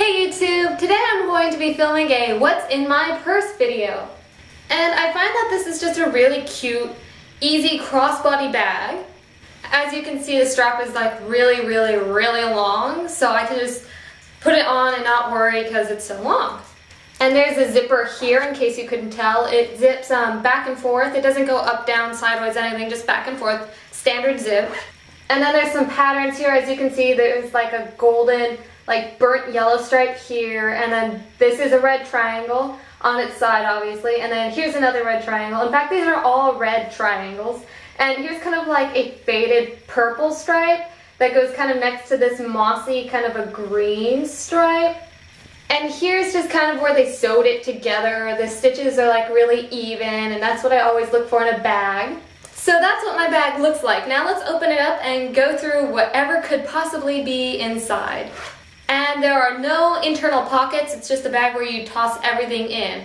Hey YouTube! Today I'm going to be filming a what's in my purse video. And I find that this is just a really cute, easy crossbody bag. As you can see, the strap is like really long, so I can just put it on and not worry because it's so long. And there's a zipper here in case you couldn't tell. It zips back and forth. It doesn't go up, down, sideways, anything, just back and forth. Standard zip. And then there's some patterns here. As you can see, there's like a golden, like burnt yellow stripe here, and then this is a red triangle on its side, obviously, and then here's another red triangle. In fact, these are all red triangles. And here's kind of like a faded purple stripe that goes kind of next to this mossy kind of a green stripe. And here's just kind of where they sewed it together. The stitches are like really even, and that's what I always look for in a bag. So that's what my bag looks like. Now let's open it up and go through whatever could possibly be inside. And there are no internal pockets, it's just a bag where you toss everything in.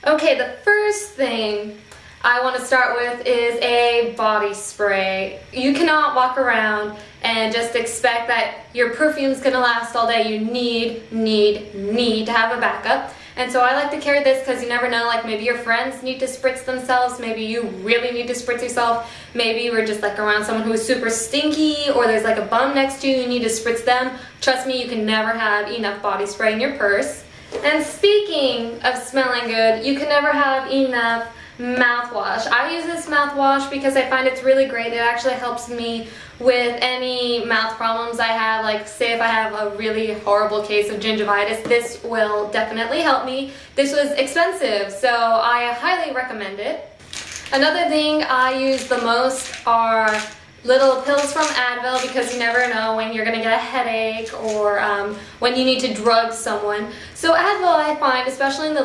Okay, the first thing I want to start with is a body spray. You cannot walk around and just expect that your perfume's gonna last all day. You need to have a backup. And so I like to carry this because you never know, like maybe your friends need to spritz themselves, maybe you really need to spritz yourself, maybe you were just like around someone who is super stinky, or there's like a bum next to you, you need to spritz them. Trust me, you can never have enough body spray in your purse. And speaking of smelling good, you can never have enough mouthwash. I use this mouthwash because I find it's really great. It actually helps me with any mouth problems I have, like say if I have a really horrible case of gingivitis, this will definitely help me. This was expensive, so I highly recommend it. Another thing I use the most are little pills from Advil, because you never know when you're gonna get a headache or when you need to drug someone. So Advil, I find, especially in the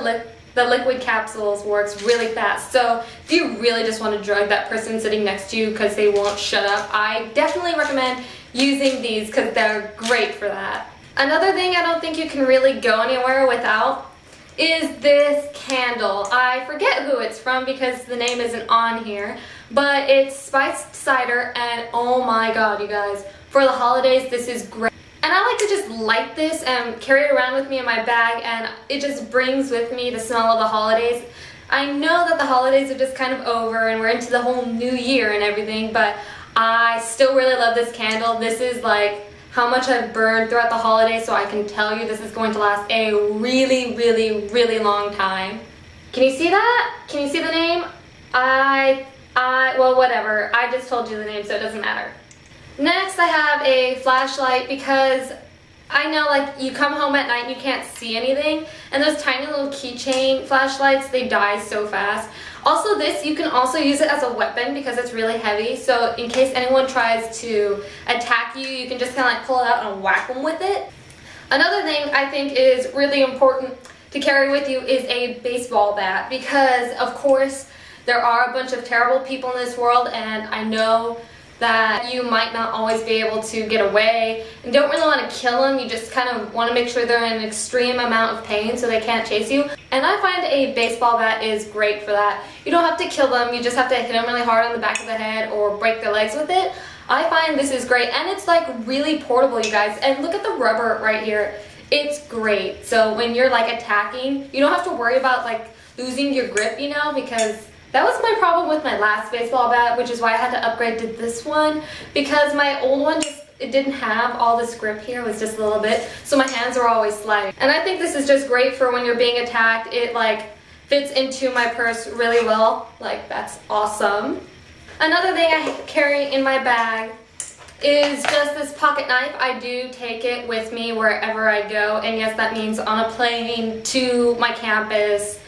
liquid capsules, works really fast. So if you really just want to drug that person sitting next to you because they won't shut up, I definitely recommend using these because they're great for that. Another thing I don't think you can really go anywhere without is this candle. I forget who it's from because the name isn't on here, but it's spiced cider, and oh my god, you guys, for the holidays this is great. And I like to just light this and carry it around with me in my bag, and it just brings with me the smell of the holidays. I know that the holidays are just kind of over and we're into the whole new year and everything, but I still really love this candle. This is like how much I've burned throughout the holidays, so I can tell you this is going to last a really long time. Can you see that? Can you see the name? Well, whatever. I just told you the name, so it doesn't matter. Next, I have a flashlight because I know like you come home at night and you can't see anything, and those tiny little keychain flashlights, they die so fast. Also, this, you can also use it as a weapon because it's really heavy, so in case anyone tries to attack you, you can just kind of like pull it out and whack them with it. Another thing I think is really important to carry with you is a baseball bat, because of course there are a bunch of terrible people in this world, and I know that you might not always be able to get away and don't really want to kill them. You just kind of want to make sure they're in an extreme amount of pain so they can't chase you. And I find a baseball bat is great for that. You don't have to kill them, you just have to hit them really hard on the back of the head or break their legs with it. I find this is great, and it's like really portable, you guys. And look at the rubber right here. It's great. So when you're like attacking, you don't have to worry about like losing your grip, you know, because that was my problem with my last baseball bat, which is why I had to upgrade to this one, because my old one it didn't have all this grip here, it was just a little bit, so my hands are always sliding. And I think this is just great for when you're being attacked. It like fits into my purse really well, like that's awesome. Another thing I carry in my bag is just this pocket knife. I do take it with me wherever I go, and yes, that means on a plane, to my campus,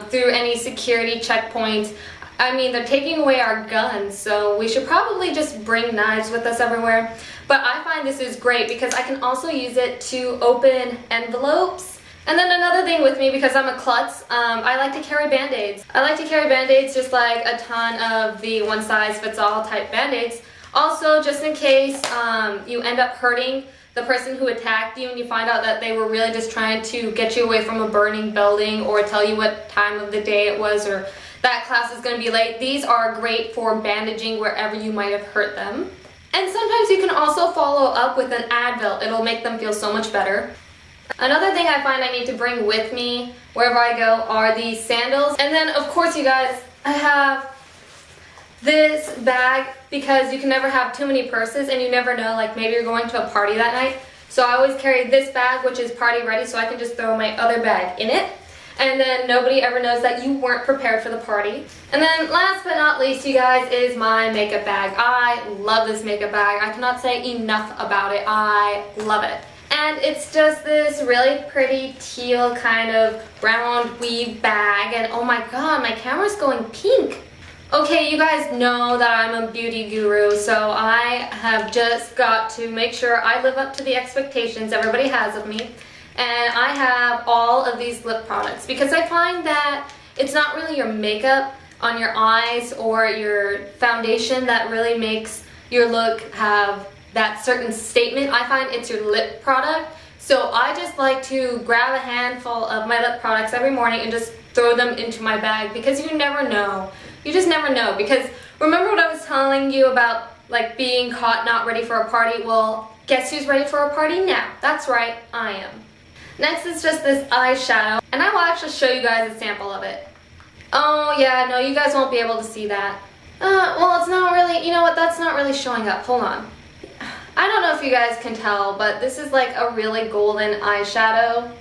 through any security checkpoint. I mean, they're taking away our guns, so we should probably just bring knives with us everywhere. But I find this is great because I can also use it to open envelopes. And then another thing with me, because I'm a klutz, I like to carry band-aids. I like to carry band-aids, just like a ton of the one-size-fits-all type band-aids. Also, just in case you end up hurting the person who attacked you and you find out that they were really just trying to get you away from a burning building, or tell you what time of the day it was, or that class is going to be late. These are great for bandaging wherever you might have hurt them. And sometimes you can also follow up with an Advil. It'll make them feel so much better. Another thing I find I need to bring with me wherever I go are these sandals. And then of course you guys, I have this bag because you can never have too many purses and you never know, like maybe you're going to a party that night. So I always carry this bag, which is party ready, so I can just throw my other bag in it. And then nobody ever knows that you weren't prepared for the party. And then last but not least, you guys, is my makeup bag. I love this makeup bag. I cannot say enough about it. I love it. And it's just this really pretty teal kind of round weave bag. And oh my god, my camera's going pink. Okay, you guys know that I'm a beauty guru, so I have just got to make sure I live up to the expectations everybody has of me. And I have all of these lip products because I find that it's not really your makeup on your eyes or your foundation that really makes your look have that certain statement. I find it's your lip product. So I just like to grab a handful of my lip products every morning and just throw them into my bag because you never know. You just never know. Because remember what I was telling you about like being caught not ready for a party? Well, guess who's ready for a party now? That's right, I am. Next is just this eyeshadow, and I will actually show you guys a sample of it. Oh yeah, no, you guys won't be able to see that. Well, it's not really, you know what, that's not really showing up. Hold on. I don't know if you guys can tell, but this is like a really golden eyeshadow.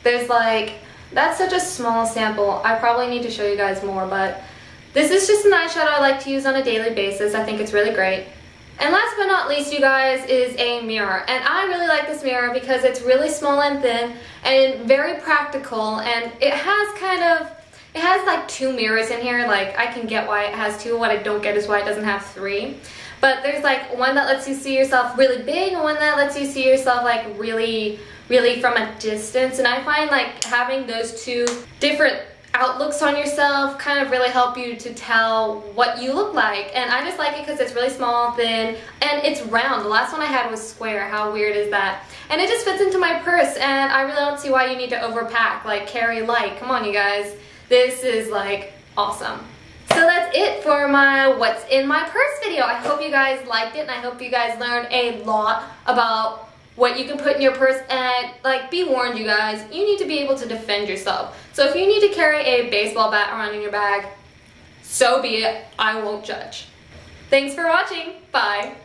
There's like, that's such a small sample. I probably need to show you guys more, but this is just an eyeshadow I like to use on a daily basis. I think it's really great. And last but not least, you guys, is a mirror. And I really like this mirror because it's really small and thin and very practical. And it has like 2 mirrors in here. Like, I can get why it has 2. What I don't get is why it doesn't have 3. But there's like one that lets you see yourself really big and one that lets you see yourself like really from a distance. And I find like having those 2 different outlooks on yourself kind of really help you to tell what you look like. And I just like it because it's really small, thin, and it's round. The last one I had was square. How weird is that? And it just fits into my purse, and I really don't see why you need to overpack, like carry light. Come on, you guys. This is like awesome. So that's it for my what's in my purse video. I hope you guys liked it, and I hope you guys learned a lot about what you can put in your purse. And like, be warned, you guys, you need to be able to defend yourself. So if you need to carry a baseball bat around in your bag, so be it. I won't judge. Thanks for watching. Bye.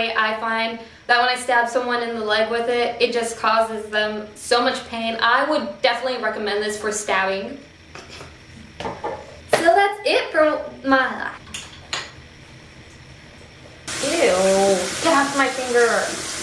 I find that when I stab someone in the leg with it, it just causes them so much pain. I would definitely recommend this for stabbing. So that's it for my... Ew, get off my finger.